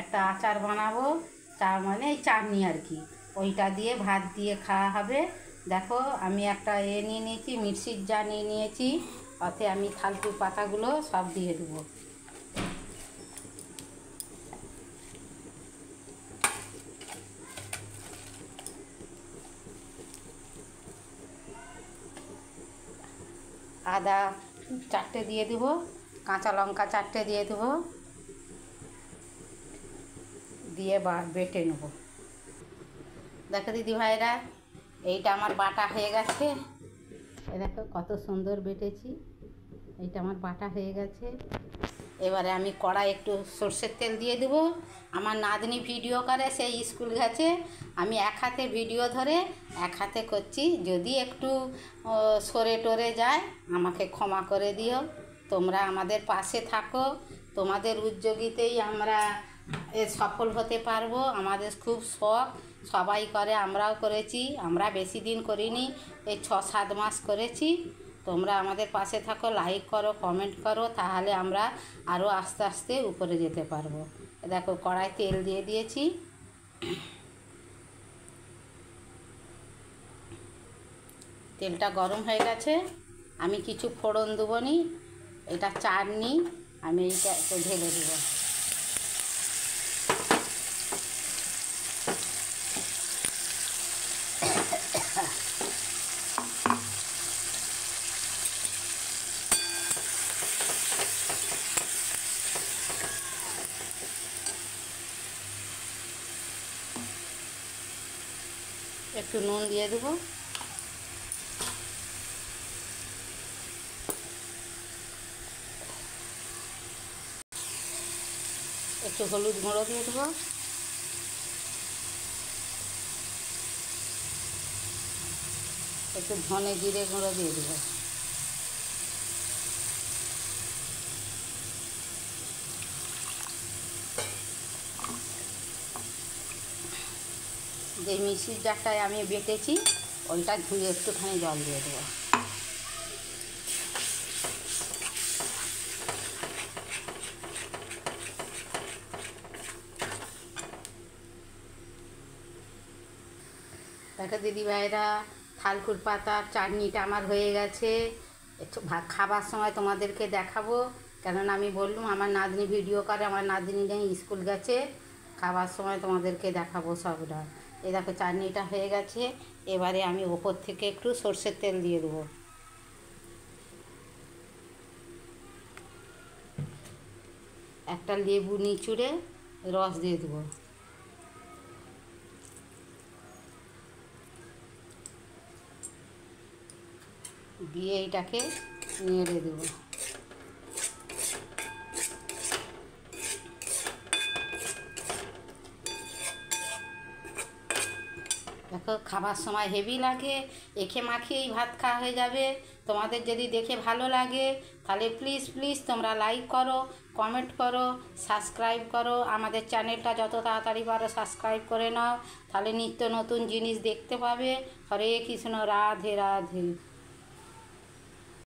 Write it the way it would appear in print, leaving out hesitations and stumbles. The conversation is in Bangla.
একটা আচার বানাবো, তার মানে এই চাটনি আর কি, ওইটা দিয়ে ভাত দিয়ে খাওয়া হবে। দেখো আমি একটা নিয়ে নিয়েছি, মিক্সির জার নিয়ে নিয়েছি, ওতে আমি থালকুর পাতাগুলো সব দিয়ে দেবো। আদা 4টে দিয়ে দেবো, কাঁচা লঙ্কা 4টে দিয়ে দেবো, দিয়ে বেটে নেব। দেখো দিদি ভাইরা, এইটা আমার বাটা হয়ে গেছে। দেখো কত সুন্দর বেটেছি, এইটা আমার বাটা হয়ে গেছে। এবারে আমি কড়াই একটু সর্ষের তেল দিয়ে দেবো। আমার নাতনি ভিডিও করে, সেই স্কুল গেছে, আমি এক হাতে ভিডিও ধরে এক হাতে করছি, যদি একটু সরে টরে যায় আমাকে ক্ষমা করে দিও। তোমরা আমাদের পাশে থাকো, তোমাদের উদ্যোগীতেই আমরা সফল হতে পারবো। আমাদের খুব শখ, সবাই করে, আমরাও করেছি। আমরা বেশি দিন করিনি, এই 6-7 মাস করেছি। তোমরা আমাদের পাশে থাকো, লাইক করো, কমেন্ট করো, তাহলে আমরা আরও আস্তে আস্তে উপরে যেতে পারবো। দেখো কড়াই তেল দিয়ে দিয়েছি, তেলটা গরম হয়ে গেছে। আমি কিছু ফোড়ন দেবো নি, এটা চাটনি, আমি এইটা একটু ঢেলে দেবো। একটু নুন দিয়ে দেবো, একটু হলুদ গুঁড়ো দিয়ে দেবো, একটু ধনে জিরে গুঁড়ো দিয়ে দেবো, যে মিক্সির জারটায় আমি বেটেছি ওইটা ধুয়ে একটুখানি জল দিয়ে দেবো। দেখো দিদিভাইরা, থালকুর পাতার চাটনিটা আমার হয়ে গেছে। একটু খাবার সময় তোমাদেরকে দেখাবো, কেননা আমি বললাম আমার নাতনি ভিডিও করে, আমার নাতনি নেই, স্কুল গেছে, খাবার সময় তোমাদেরকে দেখাবো সবটা। এই দেখো চাটনিটা হয়ে গেছে। এবারে আমি ওপর থেকে একটু সর্ষের তেল দিয়ে দেবো, একটা লেবু নিচুড়ে রস দিয়ে দেবো, দিয়ে এইটাকে নেড়ে দেবো। দেখো খাবার সময় হেভি লাগে, এঁকে মাখিয়েই ভাত খাওয়া হয়ে যাবে। তোমাদের যদি দেখে ভালো লাগে তাহলে প্লিজ প্লিজ তোমরা লাইক করো, কমেন্ট করো, সাবস্ক্রাইব করো। আমাদের চ্যানেলটা যত তাড়াতাড়ি পারো সাবস্ক্রাইব করে নাও, তাহলে নিত্য নতুন জিনিস দেখতে পাবে। হরে কৃষ্ণ, রাধে রাধে।